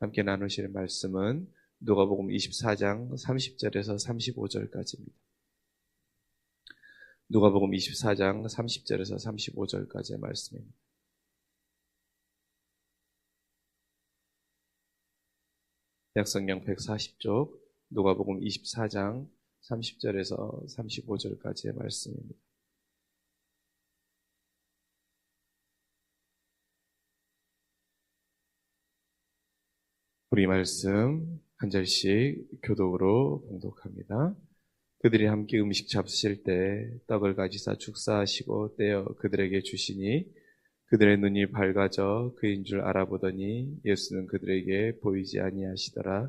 함께 나누실 말씀은 누가복음 24장 30절에서 35절까지입니다. 누가복음 24장 30절에서 35절까지의 말씀입니다. 약성경 140쪽 누가복음 24장 30절에서 35절까지의 말씀입니다. 우리 말씀 한 절씩 교독으로 봉독합니다. 그들이 함께 음식 잡수실 때 떡을 가지사 축사하시고 떼어 그들에게 주시니 그들의 눈이 밝아져 그인 줄 알아보더니 예수는 그들에게 보이지 아니하시더라.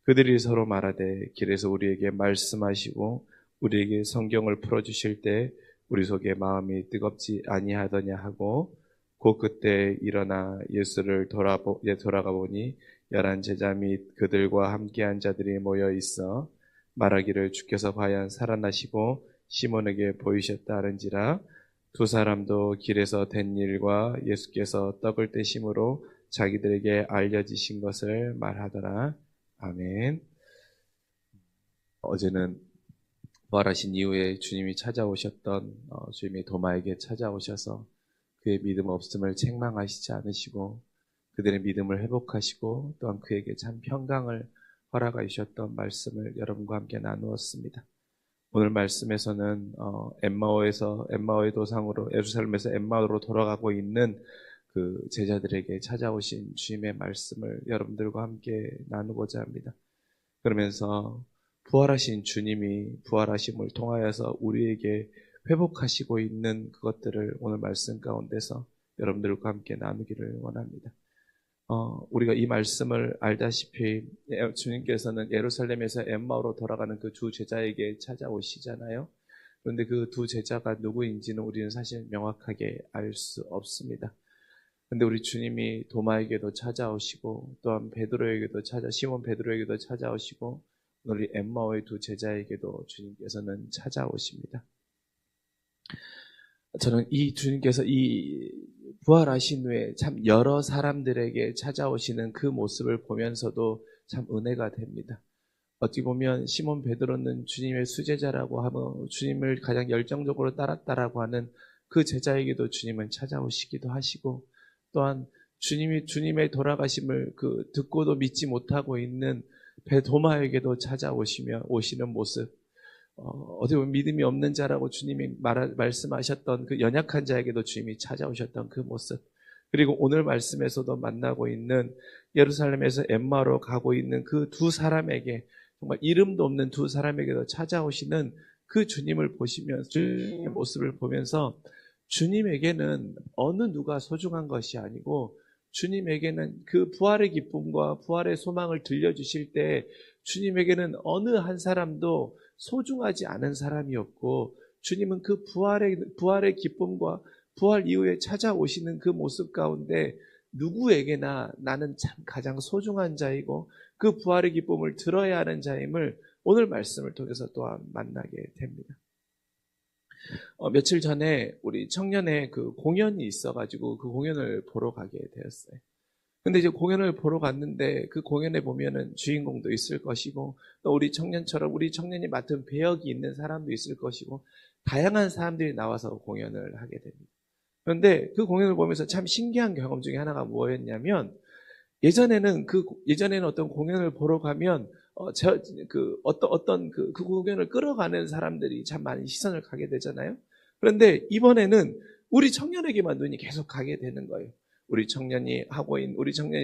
그들이 서로 말하되 길에서 우리에게 말씀하시고 우리에게 성경을 풀어주실 때 우리 속에 마음이 뜨겁지 아니하더냐 하고 곧 그때 일어나 예수를 돌아가 보니 11 제자 및 그들과 함께한 자들이 모여 있어 말하기를 주께서 과연 살아나시고 시몬에게 보이셨다 하는지라. 두 사람도 길에서 된 일과 예수께서 떡을 떼심으로 자기들에게 알려지신 것을 말하더라. 아멘. 어제는 부활하신 이후에 주님이 찾아오셨던 주님이 도마에게 찾아오셔서 그의 믿음 없음을 책망하시지 않으시고 그들의 믿음을 회복하시고 또한 그에게 참 평강을 허락해 주셨던 말씀을 여러분과 함께 나누었습니다. 오늘 말씀에서는 엠마오의 도상으로 예루살렘에서 엠마오로 돌아가고 있는 그 제자들에게 찾아오신 주님의 말씀을 여러분들과 함께 나누고자 합니다. 그러면서 부활하신 주님이 부활하심을 통하여서 우리에게 회복하시고 있는 그것들을 오늘 말씀 가운데서 여러분들과 함께 나누기를 원합니다. 우리가 이 말씀을 알다시피 주님께서는 예루살렘에서 엠마오로 돌아가는 그 두 제자에게 찾아오시잖아요. 그런데 그 두 제자가 누구인지는 우리는 사실 명확하게 알 수 없습니다. 그런데 우리 주님이 도마에게도 찾아오시고 또한 시몬 베드로에게도 찾아오시고 오늘 이 엠마오의 두 제자에게도 주님께서는 찾아오십니다. 저는 이 주님께서 이 부활하신 후에 참 여러 사람들에게 찾아오시는 그 모습을 보면서도 참 은혜가 됩니다. 어떻게 보면 시몬 베드로는 주님의 수제자라고 하고 주님을 가장 열정적으로 따랐다라고 하는 그 제자에게도 주님은 찾아오시기도 하시고 또한 주님의 돌아가심을 듣고도 믿지 못하고 있는 도마에게도 오시는 모습, 어떻게 보면 믿음이 없는 자라고 주님이 말씀하셨던 그 연약한 자에게도 주님이 찾아오셨던 그 모습, 그리고 오늘 말씀에서도 만나고 있는 예루살렘에서 엠마오로 가고 있는 그 두 사람에게, 정말 이름도 없는 두 사람에게도 찾아오시는 그 주님을 보시면서, 주님의 모습을 보면서 주님에게는 어느 누가 소중한 것이 아니고 주님에게는 그 부활의 기쁨과 부활의 소망을 들려주실 때 주님에게는 어느 한 사람도 소중하지 않은 사람이 없고 주님은 그 부활의 기쁨과 부활 이후에 찾아오시는 그 모습 가운데 누구에게나 나는 참 가장 소중한 자이고 그 부활의 기쁨을 들어야 하는 자임을 오늘 말씀을 통해서 또한 만나게 됩니다. 며칠 전에 우리 청년의 그 공연이 있어가지고 그 공연을 보러 가게 되었어요. 근데 이제 공연을 보러 갔는데 그 공연에 보면은 주인공도 있을 것이고 또 우리 청년이 맡은 배역이 있는 사람도 있을 것이고 다양한 사람들이 나와서 공연을 하게 됩니다. 그런데 그 공연을 보면서 참 신기한 경험 중에 하나가 뭐였냐면 예전에는 어떤 공연을 보러 가면 어떤 공연을 끌어가는 사람들이 참 많은 시선을 가게 되잖아요. 그런데 이번에는 우리 청년에게만 눈이 계속 가게 되는 거예요. 우리 청년이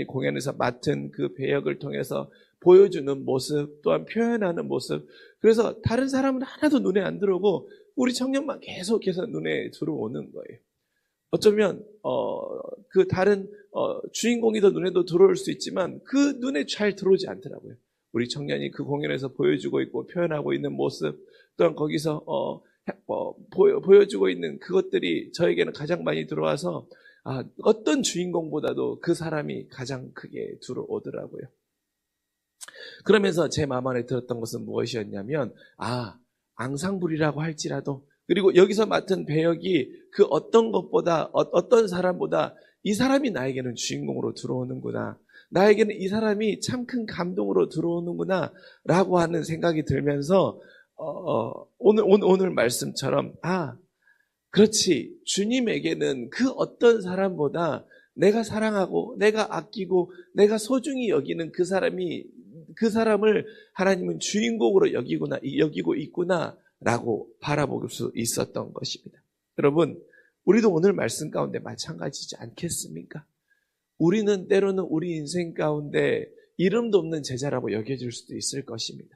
공연에서 맡은 그 배역을 통해서 보여주는 모습, 또한 표현하는 모습. 그래서 다른 사람은 하나도 눈에 안 들어오고 우리 청년만 계속해서 눈에 들어오는 거예요. 어쩌면 그 다른 주인공이 더 눈에도 들어올 수 있지만 그 눈에 잘 들어오지 않더라고요. 우리 청년이 그 공연에서 보여주고 있고 표현하고 있는 모습, 또한 거기서 보여주고 있는 그것들이 저에게는 가장 많이 들어와서 어떤 주인공보다도 그 사람이 가장 크게 들어오더라고요. 그러면서 제 마음 안에 들었던 것은 무엇이었냐면 앙상블이라고 할지라도, 그리고 여기서 맡은 배역이 그 어떤 사람보다 이 사람이 나에게는 주인공으로 들어오는구나. 나에게는 이 사람이 참 큰 감동으로 들어오는구나 라고 하는 생각이 들면서 오늘 말씀처럼 그렇지, 주님에게는 그 어떤 사람보다 내가 사랑하고 내가 아끼고 내가 소중히 여기는 그 사람을 하나님은 주인공으로 여기고 있구나 라고 바라볼 수 있었던 것입니다. 여러분, 우리도 오늘 말씀 가운데 마찬가지지 않겠습니까? 우리는 때로는 우리 인생 가운데 이름도 없는 제자라고 여겨질 수도 있을 것입니다.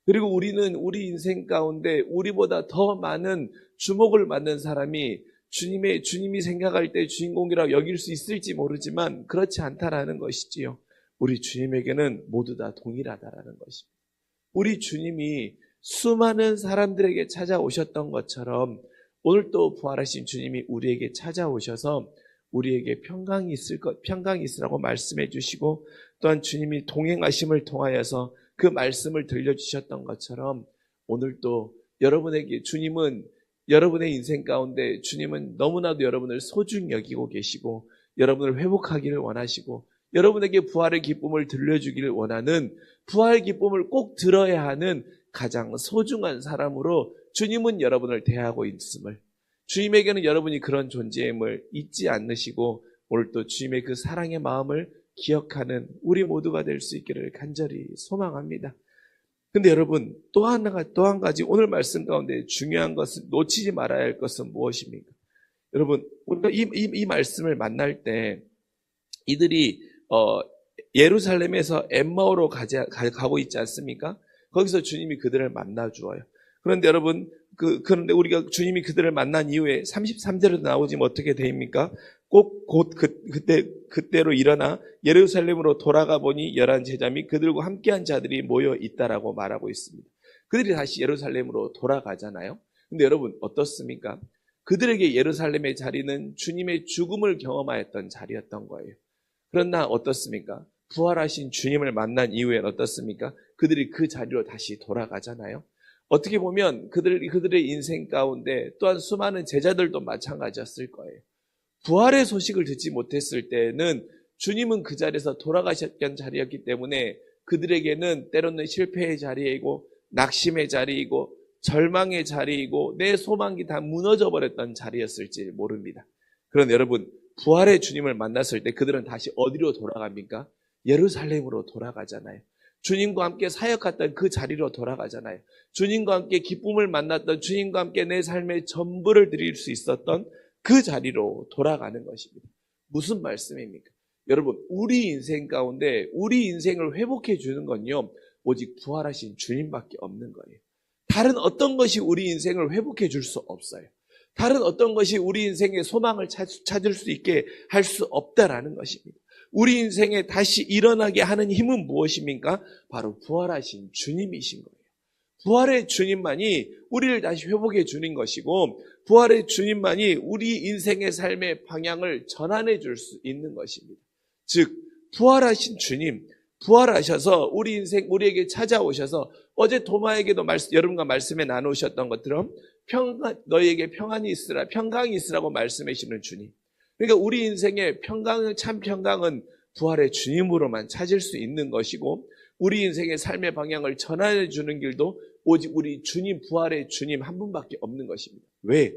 그리고 우리는 우리 인생 가운데 우리보다 더 많은 주목을 받는 사람이 주님이 생각할 때 주인공이라고 여길 수 있을지 모르지만 그렇지 않다라는 것이지요. 우리 주님에게는 모두 다 동일하다라는 것입니다. 우리 주님이 수많은 사람들에게 찾아오셨던 것처럼 오늘 또 부활하신 주님이 우리에게 찾아오셔서 우리에게 평강이 있으라고 말씀해 주시고 또한 주님이 동행하심을 통하여서 그 말씀을 들려주셨던 것처럼 오늘 또 주님은 여러분의 인생 가운데 주님은 너무나도 여러분을 소중히 여기고 계시고 여러분을 회복하기를 원하시고 여러분에게 부활의 기쁨을 들려주기를 원하는 부활의 기쁨을 꼭 들어야 하는 가장 소중한 사람으로 주님은 여러분을 대하고 있음을 주님에게는 여러분이 그런 존재임을 잊지 않으시고 오늘 또 주님의 그 사랑의 마음을 기억하는 우리 모두가 될 수 있기를 간절히 소망합니다. 근데 여러분 또 한 가지 오늘 말씀 가운데 중요한 것은 놓치지 말아야 할 것은 무엇입니까? 여러분 우리가 이 말씀을 만날 때 이들이 예루살렘에서 엠마오로 가고 있지 않습니까? 거기서 주님이 그들을 만나 주어요. 그런데 여러분 그런데 우리가 주님이 그들을 만난 이후에 33절에도 나오지만 어떻게 됩니까? 그때로 일어나 예루살렘으로 돌아가 보니 11 제자 및 그들과 함께한 자들이 모여 있다라고 말하고 있습니다. 그들이 다시 예루살렘으로 돌아가잖아요. 근데 여러분 어떻습니까? 그들에게 예루살렘의 자리는 주님의 죽음을 경험하였던 자리였던 거예요. 그러나 어떻습니까? 부활하신 주님을 만난 이후엔 어떻습니까? 그들이 그 자리로 다시 돌아가잖아요. 어떻게 보면 그들의 인생 가운데 또한 수많은 제자들도 마찬가지였을 거예요. 부활의 소식을 듣지 못했을 때는 주님은 그 자리에서 돌아가셨던 자리였기 때문에 그들에게는 때로는 실패의 자리이고 낙심의 자리이고 절망의 자리이고 내 소망이 다 무너져 버렸던 자리였을지 모릅니다. 그런데 여러분 부활의 주님을 만났을 때 그들은 다시 어디로 돌아갑니까? 예루살렘으로 돌아가잖아요. 주님과 함께 사역했던 그 자리로 돌아가잖아요. 주님과 함께 기쁨을 만났던 주님과 함께 내 삶의 전부를 드릴 수 있었던 그 자리로 돌아가는 것입니다. 무슨 말씀입니까? 여러분 우리 인생 가운데 우리 인생을 회복해 주는 건요 오직 부활하신 주님밖에 없는 거예요. 다른 어떤 것이 우리 인생을 회복해 줄 수 없어요. 다른 어떤 것이 우리 인생의 소망을 찾을 수 있게 할 수 없다라는 것입니다. 우리 인생에 다시 일어나게 하는 힘은 무엇입니까? 바로 부활하신 주님이신 거예요. 부활의 주님만이 우리를 다시 회복해 주는 것이고 부활의 주님만이 우리 인생의 삶의 방향을 전환해 줄 수 있는 것입니다. 즉 부활하신 주님, 부활하셔서 우리에게 찾아오셔서 어제 도마에게도 여러분과 말씀에 나누셨던 것처럼 너희에게 평안이 있으라, 평강이 있으라고 말씀해 주시는 주님. 그러니까 우리 인생의 참 평강은 부활의 주님으로만 찾을 수 있는 것이고 우리 인생의 삶의 방향을 전환해 주는 길도 오직 우리 주님, 부활의 주님 한 분밖에 없는 것입니다. 왜?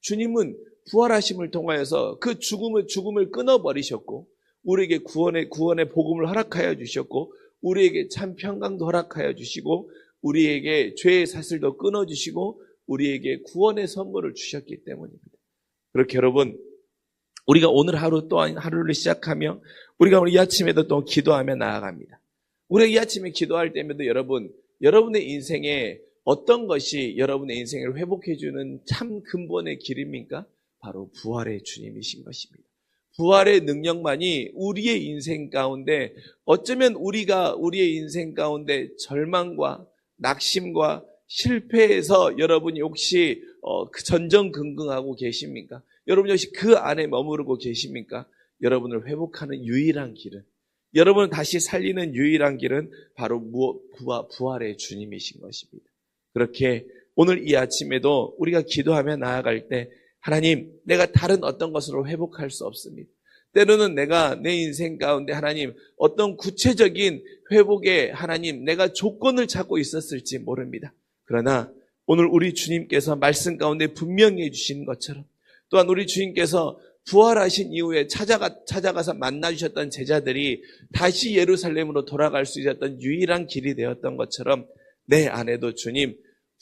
주님은 부활하심을 통하여서 그 죽음을 끊어버리셨고 우리에게 구원의 복음을 허락하여 주셨고 우리에게 참 평강도 허락하여 주시고 우리에게 죄의 사슬도 끊어주시고 우리에게 구원의 선물을 주셨기 때문입니다. 그렇게 여러분 우리가 오늘 하루 또한 하루를 시작하며 우리가 오늘 이 아침에도 또 기도하며 나아갑니다. 우리가 이 아침에 기도할 때에도 여러분의 인생에 어떤 것이 여러분의 인생을 회복해주는 참 근본의 길입니까? 바로 부활의 주님이신 것입니다. 부활의 능력만이 우리의 인생 가운데 어쩌면 우리의 인생 가운데 절망과 낙심과 실패에서 여러분이 혹시 전전긍긍하고 계십니까? 여러분 역시 그 안에 머무르고 계십니까? 여러분을 회복하는 유일한 길은 여러분을 다시 살리는 유일한 길은 바로 부활의 주님이신 것입니다. 그렇게 오늘 이 아침에도 우리가 기도하며 나아갈 때 하나님 내가 다른 어떤 것으로 회복할 수 없습니다. 때로는 내가 내 인생 가운데 하나님 어떤 구체적인 회복에 하나님 내가 조건을 찾고 있었을지 모릅니다. 그러나 오늘 우리 주님께서 말씀 가운데 분명히 해주신 것처럼 또한 우리 주님께서 부활하신 이후에 찾아가서 만나주셨던 제자들이 다시 예루살렘으로 돌아갈 수 있었던 유일한 길이 되었던 것처럼 내 안에도 주님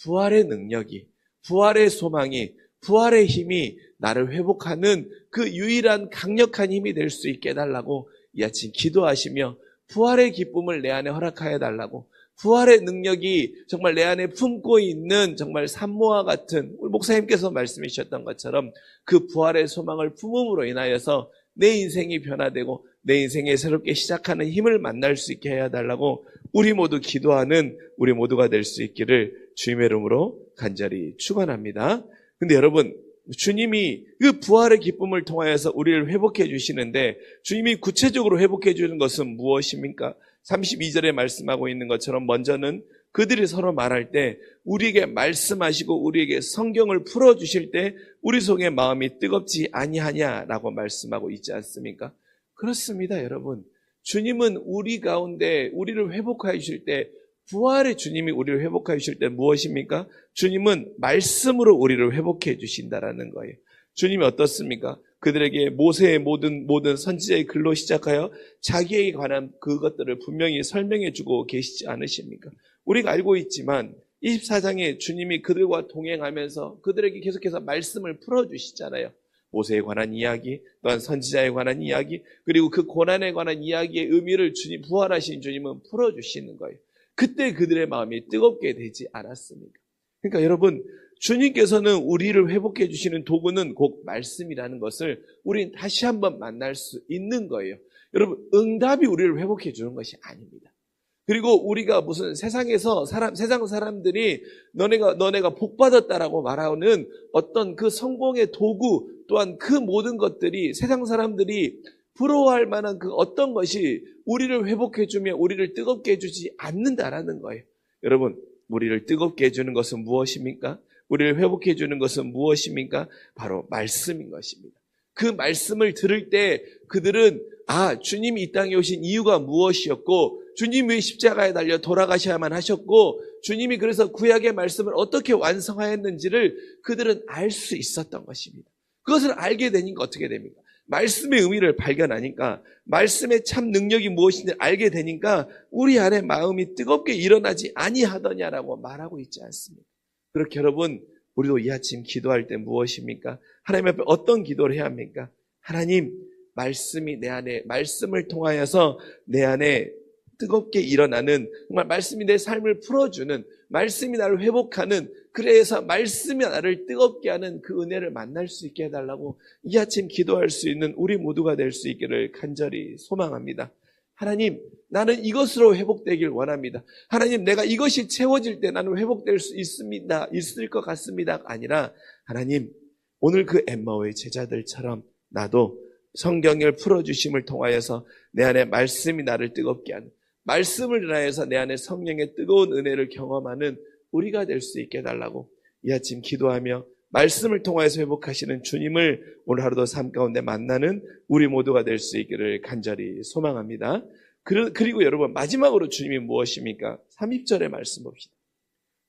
부활의 능력이, 부활의 소망이, 부활의 힘이 나를 회복하는 그 유일한 강력한 힘이 될 수 있게 해달라고 이 아침 기도하시며 부활의 기쁨을 내 안에 허락하여 달라고, 부활의 능력이 정말 내 안에 품고 있는 정말 산모와 같은 우리 목사님께서 말씀해 주셨던 것처럼 그 부활의 소망을 품음으로 인하여서 내 인생이 변화되고 내 인생에 새롭게 시작하는 힘을 만날 수 있게 해야 달라고 우리 모두 기도하는 우리 모두가 될 수 있기를 주님의 이름으로 간절히 축원합니다. 근데 여러분, 주님이 그 부활의 기쁨을 통하여서 우리를 회복해 주시는데 주님이 구체적으로 회복해 주는 것은 무엇입니까? 32절에 말씀하고 있는 것처럼 먼저는 그들이 서로 말할 때 우리에게 말씀하시고 우리에게 성경을 풀어주실 때 우리 속의 마음이 뜨겁지 아니하냐라고 말씀하고 있지 않습니까? 그렇습니다, 여러분. 주님은 우리 가운데 우리를 회복하여 주실 때, 부활의 주님이 우리를 회복하여 주실 때 무엇입니까? 주님은 말씀으로 우리를 회복해 주신다라는 거예요. 주님이 어떻습니까? 그들에게 모세의 모든 선지자의 글로 시작하여 자기에게 관한 그것들을 분명히 설명해 주고 계시지 않으십니까? 우리가 알고 있지만 24장에 주님이 그들과 동행하면서 그들에게 계속해서 말씀을 풀어주시잖아요. 모세에 관한 이야기, 또한 선지자에 관한 이야기, 그리고 그 고난에 관한 이야기의 의미를 주님, 부활하신 주님은 풀어주시는 거예요. 그때 그들의 마음이 뜨겁게 되지 않았습니까? 그러니까 여러분, 주님께서는 우리를 회복해 주시는 도구는 곧 말씀이라는 것을 우리는 다시 한번 만날 수 있는 거예요. 여러분, 응답이 우리를 회복해 주는 것이 아닙니다. 그리고 우리가 무슨 세상에서 세상 사람들이 너네가 복 받았다라고 말하는 어떤 그 성공의 도구, 또한 그 모든 것들이 세상 사람들이 부러워할 만한 그 어떤 것이 우리를 회복해 주며 우리를 뜨겁게 해주지 않는다라는 거예요. 여러분, 우리를 뜨겁게 해주는 것은 무엇입니까? 우리를 회복해 주는 것은 무엇입니까? 바로 말씀인 것입니다. 그 말씀을 들을 때 그들은 주님이 이 땅에 오신 이유가 무엇이었고, 주님이 왜 십자가에 달려 돌아가셔야만 하셨고, 주님이 그래서 구약의 말씀을 어떻게 완성하였는지를 그들은 알 수 있었던 것입니다. 그것을 알게 되니까 어떻게 됩니까? 말씀의 의미를 발견하니까, 말씀의 참 능력이 무엇인지 알게 되니까 우리 안에 마음이 뜨겁게 일어나지 아니하더냐라고 말하고 있지 않습니까? 그렇게 여러분, 우리도 이 아침 기도할 때 무엇입니까? 하나님 앞에 어떤 기도를 해야 합니까? 하나님, 말씀이 내 안에, 말씀을 통하여서 내 안에 뜨겁게 일어나는, 정말 말씀이 내 삶을 풀어주는, 말씀이 나를 회복하는, 그래서 말씀이 나를 뜨겁게 하는 그 은혜를 만날 수 있게 해달라고 이 아침 기도할 수 있는 우리 모두가 될 수 있기를 간절히 소망합니다. 하나님, 나는 이것으로 회복되길 원합니다. 하나님, 내가 이것이 채워질 때 나는 회복될 수 있습니다. 있을 것 같습니다. 아니라 하나님, 오늘 그 엠마오의 제자들처럼 나도 성경을 풀어주심을 통하여서 내 안에 말씀이 나를 뜨겁게 하는, 말씀을 인하여서 내 안에 성령의 뜨거운 은혜를 경험하는 우리가 될 수 있게 해달라고 이 아침 기도하며 말씀을 통하여서 회복하시는 주님을 오늘 하루도 삶 가운데 만나는 우리 모두가 될 수 있기를 간절히 소망합니다. 그리고 여러분, 마지막으로 주님이 무엇입니까? 30절의 말씀 봅시다.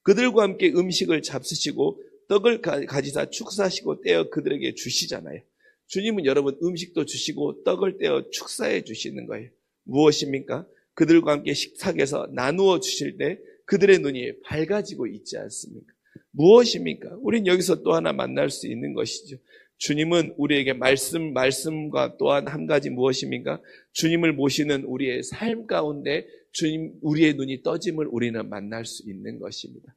그들과 함께 음식을 잡수시고 떡을 가지사 축사하시고 떼어 그들에게 주시잖아요. 주님은 여러분 음식도 주시고 떡을 떼어 축사해 주시는 거예요. 무엇입니까? 그들과 함께 식탁에서 나누어 주실 때 그들의 눈이 밝아지고 있지 않습니까? 무엇입니까? 우린 여기서 또 하나 만날 수 있는 것이죠. 주님은 우리에게 말씀과 또한 한 가지 무엇입니까? 주님을 모시는 우리의 삶 가운데 우리의 눈이 떠짐을 우리는 만날 수 있는 것입니다.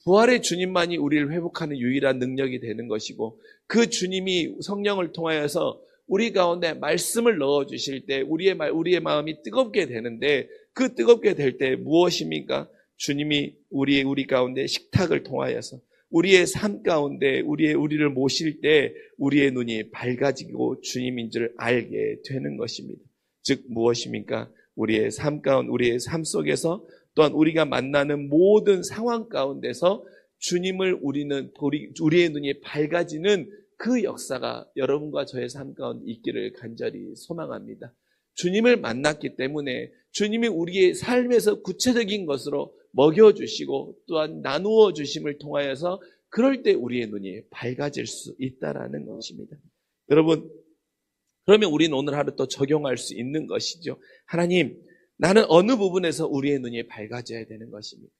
부활의 주님만이 우리를 회복하는 유일한 능력이 되는 것이고, 그 주님이 성령을 통하여서 우리 가운데 말씀을 넣어주실 때 우리의 마음이 뜨겁게 되는데, 그 뜨겁게 될 때 무엇입니까? 주님이 우리 가운데 식탁을 통하여서 우리의 삶 가운데 우리를 모실 때 우리의 눈이 밝아지고 주님인 줄 알게 되는 것입니다. 즉 무엇입니까? 우리의 삶 속에서 또한 우리가 만나는 모든 상황 가운데서 주님을 우리의 눈이 밝아지는 그 역사가 여러분과 저의 삶 가운데 있기를 간절히 소망합니다. 주님을 만났기 때문에 주님이 우리의 삶에서 구체적인 것으로 먹여주시고 또한 나누어 주심을 통하여서 그럴 때 우리의 눈이 밝아질 수 있다라는 것입니다. 여러분, 그러면 우리는 오늘 하루 또 적용할 수 있는 것이죠. 하나님, 나는 어느 부분에서 우리의 눈이 밝아져야 되는 것입니다.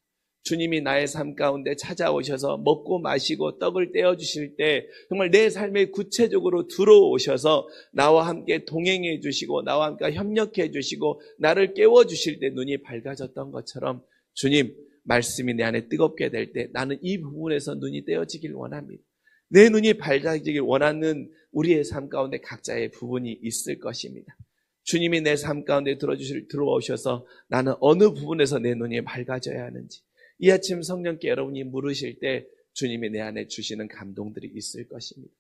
주님이 나의 삶 가운데 찾아오셔서 먹고 마시고 떡을 떼어주실 때 정말 내 삶에 구체적으로 들어오셔서 나와 함께 동행해 주시고 나와 함께 협력해 주시고 나를 깨워주실 때 눈이 밝아졌던 것처럼 주님, 말씀이 내 안에 뜨겁게 될 때 나는 이 부분에서 눈이 떼어지길 원합니다. 내 눈이 밝아지길 원하는 우리의 삶 가운데 각자의 부분이 있을 것입니다. 주님이 내 삶 가운데 들어오셔서 나는 어느 부분에서 내 눈이 밝아져야 하는지 이 아침 성령께 여러분이 물으실 때 주님이 내 안에 주시는 감동들이 있을 것입니다.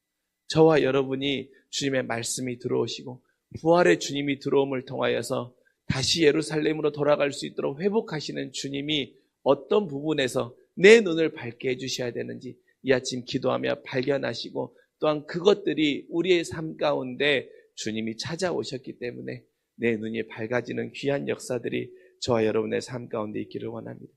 저와 여러분이 주님의 말씀이 들어오시고 부활의 주님이 들어옴을 통하여서 다시 예루살렘으로 돌아갈 수 있도록 회복하시는 주님이 어떤 부분에서 내 눈을 밝게 해주셔야 되는지 이 아침 기도하며 발견하시고 또한 그것들이 우리의 삶 가운데 주님이 찾아오셨기 때문에 내 눈이 밝아지는 귀한 역사들이 저와 여러분의 삶 가운데 있기를 원합니다.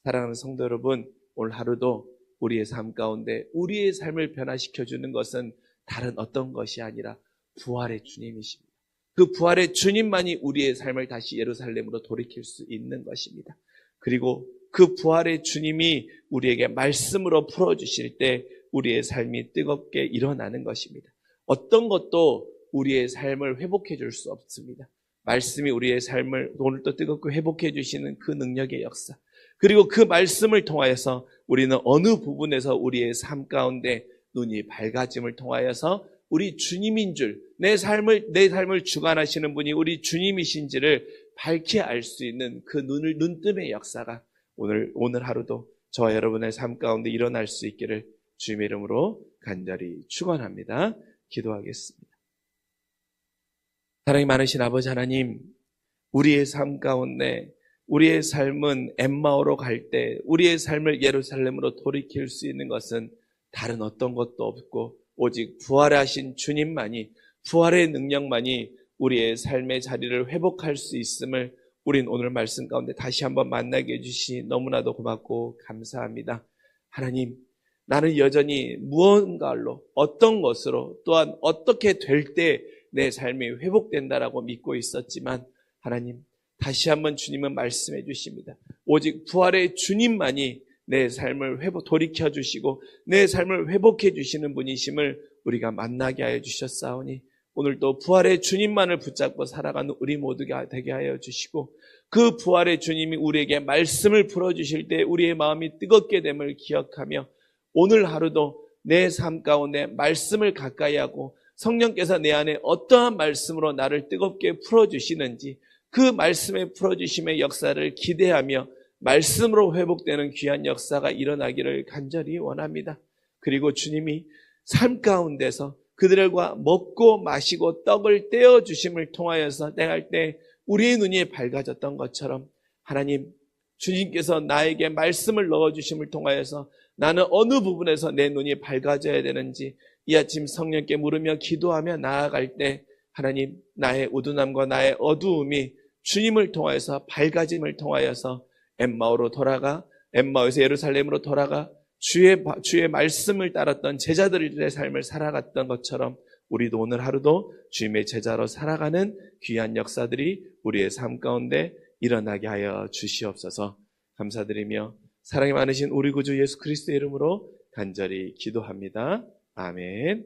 사랑하는 성도 여러분, 오늘 하루도 우리의 삶 가운데 우리의 삶을 변화시켜주는 것은 다른 어떤 것이 아니라 부활의 주님이십니다. 그 부활의 주님만이 우리의 삶을 다시 예루살렘으로 돌이킬 수 있는 것입니다. 그리고 그 부활의 주님이 우리에게 말씀으로 풀어주실 때 우리의 삶이 뜨겁게 일어나는 것입니다. 어떤 것도 우리의 삶을 회복해 줄 수 없습니다. 말씀이 우리의 삶을 오늘도 뜨겁게 회복해 주시는 그 능력의 역사, 그리고 그 말씀을 통하여서 우리는 어느 부분에서 우리의 삶 가운데 눈이 밝아짐을 통하여서 우리 주님인 줄, 내 삶을 주관하시는 분이 우리 주님이신지를 밝히 알 수 있는 그 눈뜸의 역사가 오늘 하루도 저와 여러분의 삶 가운데 일어날 수 있기를 주님의 이름으로 간절히 축원합니다. 기도하겠습니다. 사랑이 많으신 아버지 하나님, 우리의 삶 가운데 우리의 삶은 엠마오로 갈 때 우리의 삶을 예루살렘으로 돌이킬 수 있는 것은 다른 어떤 것도 없고 오직 부활하신 주님만이, 부활의 능력만이 우리의 삶의 자리를 회복할 수 있음을 우린 오늘 말씀 가운데 다시 한번 만나게 해주시니 너무나도 고맙고 감사합니다. 하나님, 나는 여전히 무언가로 어떤 것으로 또한 어떻게 될 때 내 삶이 회복된다라고 믿고 있었지만 하나님, 다시 한번 주님은 말씀해 주십니다. 오직 부활의 주님만이 내 삶을 돌이켜 주시고 내 삶을 회복해 주시는 분이심을 우리가 만나게 하여 주셨사오니 오늘도 부활의 주님만을 붙잡고 살아가는 우리 모두가 되게 하여 주시고 그 부활의 주님이 우리에게 말씀을 풀어주실 때 우리의 마음이 뜨겁게 됨을 기억하며 오늘 하루도 내 삶 가운데 말씀을 가까이 하고 성령께서 내 안에 어떠한 말씀으로 나를 뜨겁게 풀어주시는지 그 말씀의 풀어주심의 역사를 기대하며 말씀으로 회복되는 귀한 역사가 일어나기를 간절히 원합니다. 그리고 주님이 삶 가운데서 그들과 먹고 마시고 떡을 떼어주심을 통하여서 떼할 때 우리의 눈이 밝아졌던 것처럼 하나님, 주님께서 나에게 말씀을 넣어주심을 통하여서 나는 어느 부분에서 내 눈이 밝아져야 되는지 이 아침 성령께 물으며 기도하며 나아갈 때 하나님, 나의 우둔함과 나의 어두움이 주님을 통하여서 밝아짐을 통하여서 엠마오에서 예루살렘으로 돌아가 주의 말씀을 따랐던 제자들의 삶을 살아갔던 것처럼 우리도 오늘 하루도 주님의 제자로 살아가는 귀한 역사들이 우리의 삶 가운데 일어나게 하여 주시옵소서. 감사드리며 사랑이 많으신 우리 구주 예수 그리스도의 이름으로 간절히 기도합니다. 아멘.